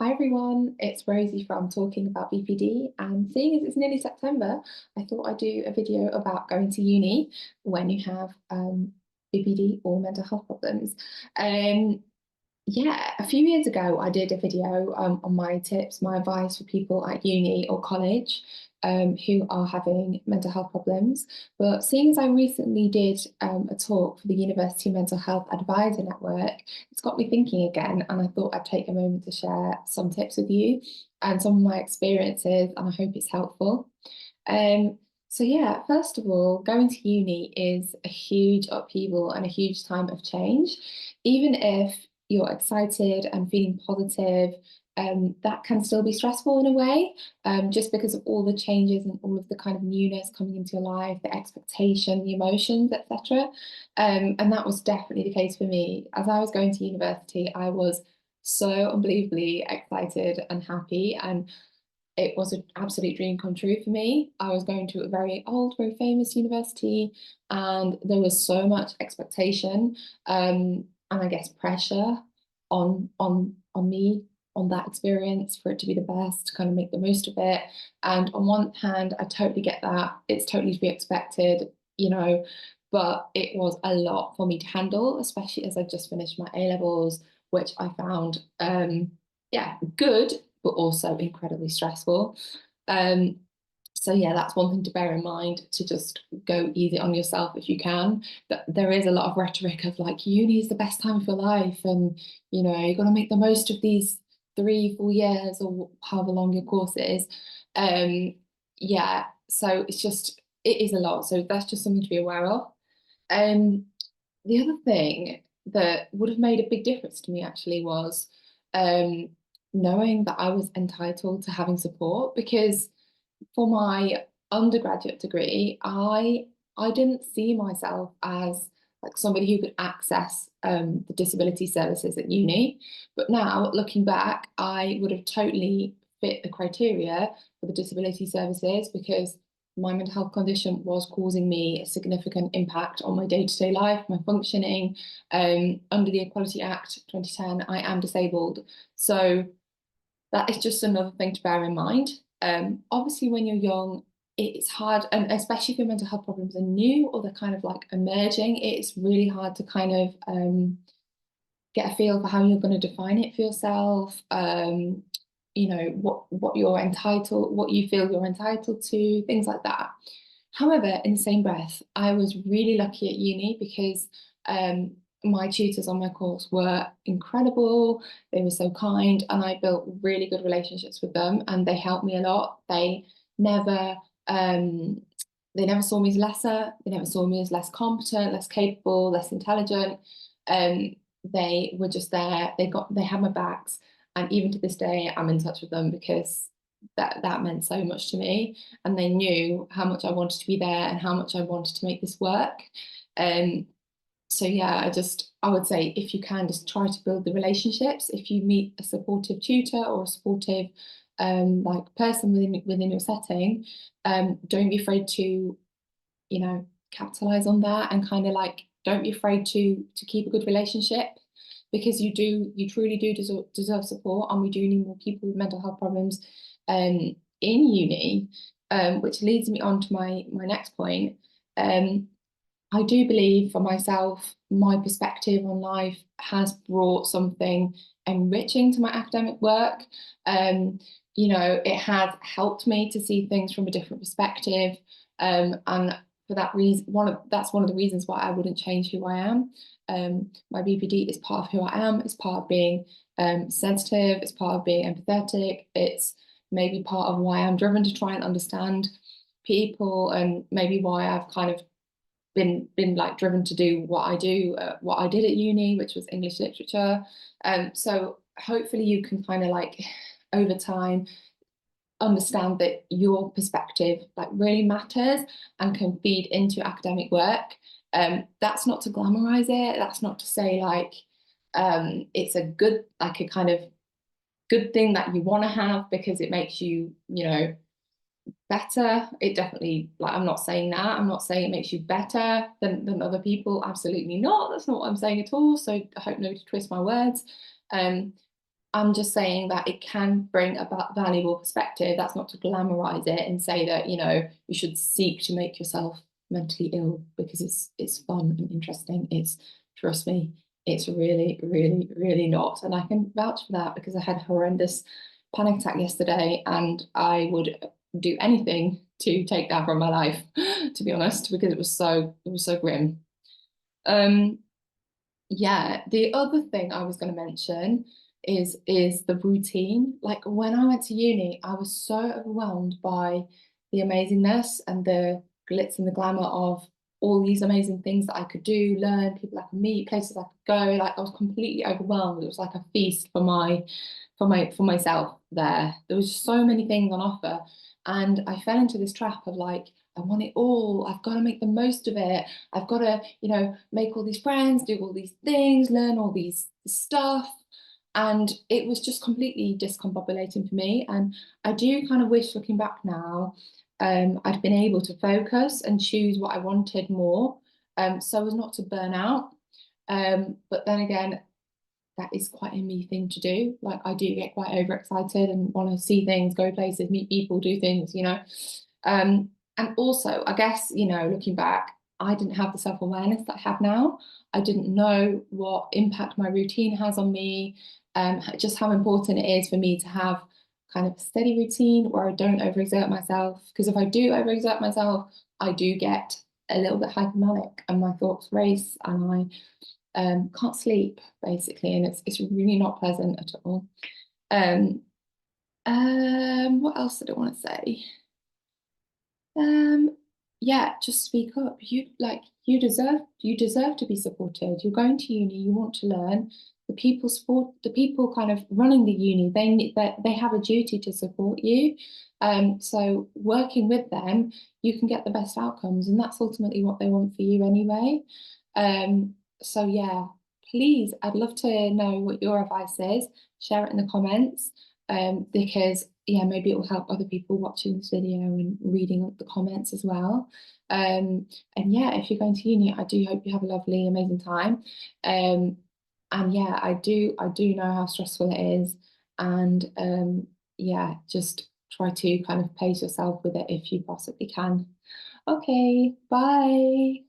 Hi everyone, it's Rosie from Talking About BPD, and seeing as it's nearly September, I thought I'd do a video about going to uni when you have BPD or mental health problems. Um, yeah, a few years ago, I did a video on my tips, my advice for people at uni or college who are having mental health problems. But seeing as I recently did a talk for the University Mental Health Advisor Network, it's got me thinking again, and I thought I'd take a moment to share some tips with you and some of my experiences, and I hope it's helpful. Um, so yeah, first of all, going to uni is a huge upheaval and a huge time of change. Even if you're excited and feeling positive, that can still be stressful in a way, just because of all the changes and all of the kind of newness coming into your life, the expectation, the emotions, etc. And that was definitely the case for me. As I was going to university, I was so unbelievably excited and happy, and it was an absolute dream come true for me. I was going to a very old, very famous university, and there was so much expectation, and I guess pressure on me on that experience for it to be the best, to kind of make the most of it. And on one hand, I totally get that. It's totally to be expected, but it was a lot for me to handle, especially as I just finished my A levels, which I found yeah, good, but also incredibly stressful. Um, so yeah, that's one thing to bear in mind, to just go easy on yourself if you can. That there is a lot of rhetoric of like uni is the best time of your life, and you've got to make the most of these 3, 4 years or however long your course is. Um, yeah, so it is a lot. So that's just something to be aware of. Um, the other thing that would have made a big difference to me actually was um, knowing that I was entitled to having support, because for my undergraduate degree, I didn't see myself as like somebody who could access the disability services at uni. But now, looking back, I would have totally fit the criteria for the disability services, because my mental health condition was causing me a significant impact on my day-to-day life, my functioning. Under the Equality Act 2010, I am disabled. So that is just another thing to bear in mind. Obviously, when you're young, it's hard, and especially if your mental health problems are new or they're kind of like emerging, it's really hard to kind of get a feel for how you're going to define it for yourself. What you're entitled, what you feel you're entitled to, things like that. However, in the same breath, I was really lucky at uni because my tutors on my course were incredible. They were so kind, and I built really good relationships with them, and they helped me a lot. Never um, they never saw me as lesser. They never saw me as less competent, less capable, less intelligent. Um, they were just there. They had my backs, and even to this day, I'm in touch with them because that meant so much to me, and they knew how much I wanted to be there and how much I wanted to make this work. Um, so yeah, I would say, if you can, just try to build the relationships. If you meet a supportive tutor or a supportive like person within your setting, don't be afraid to capitalize on that, and kind of like don't be afraid to keep a good relationship, because you truly do deserve support, and we do need more people with mental health problems in uni, which leads me on to my next point. um, I do believe for myself, my perspective on life has brought something enriching to my academic work. It has helped me to see things from a different perspective. And for that reason, that's one of the reasons why I wouldn't change who I am. My BPD is part of who I am. It's part of being sensitive. It's part of being empathetic. It's maybe part of why I'm driven to try and understand people, and maybe why I've kind of been like driven to do what I did at uni, which was English literature. So hopefully you can kind of like over time understand that your perspective like really matters and can feed into academic work. That's not to glamorize it. That's not to say like it's a good, like a kind of good thing that you want to have because it makes you, better. It definitely, like, I'm not saying that. I'm not saying it makes you better than other people. Absolutely not. That's not what I'm saying at all. So I hope nobody twists my words. Um, I'm just saying that it can bring a valuable perspective. That's not to glamorize it and say that, you know, you should seek to make yourself mentally ill because it's fun and interesting. It's, trust me, it's really, really, really not. And I can vouch for that because I had a horrendous panic attack yesterday and I would do anything to take that from my life, to be honest, because it was so grim. Um, yeah, the other thing I was going to mention is the routine. Like when I went to uni, I was so overwhelmed by the amazingness and the glitz and the glamour of all these amazing things that I could do, learn, people I could meet, places I could go. Like I was completely overwhelmed. It was like a feast for for myself there. There was just so many things on offer. And I fell into this trap of like, I want it all. I've got to make the most of it. I've got to, you know, make all these friends, do all these things, learn all these stuff. And it was just completely discombobulating for me. And I do kind of wish, looking back now, I'd been able to focus and choose what I wanted more, so as not to burn out. But then again, that is quite a me thing to do. Like I do get quite overexcited and want to see things, go places, meet people, do things, you know. And also, I guess, you know, looking back, I didn't have the self-awareness that I have now. I didn't know what impact my routine has on me, just how important it is for me to have kind of a steady routine where I don't overexert myself. Because if I do overexert myself, I do get a little bit hypomanic and my thoughts race and I can't sleep basically, and it's really not pleasant at all. Um, what else did I want to say? Um, yeah, just speak up. You deserve to be supported. You're going to uni, you want to learn. The people kind of running the uni, they have a duty to support you. So working with them, you can get the best outcomes, and that's ultimately what they want for you anyway. So yeah, please, I'd love to know what your advice is. Share it in the comments, because yeah, maybe it will help other people watching this video and reading the comments as well. And yeah, if you're going to uni, I do hope you have a lovely, amazing time. Um, and yeah, I do know how stressful it is. And yeah, just try to kind of pace yourself with it if you possibly can. Okay, bye.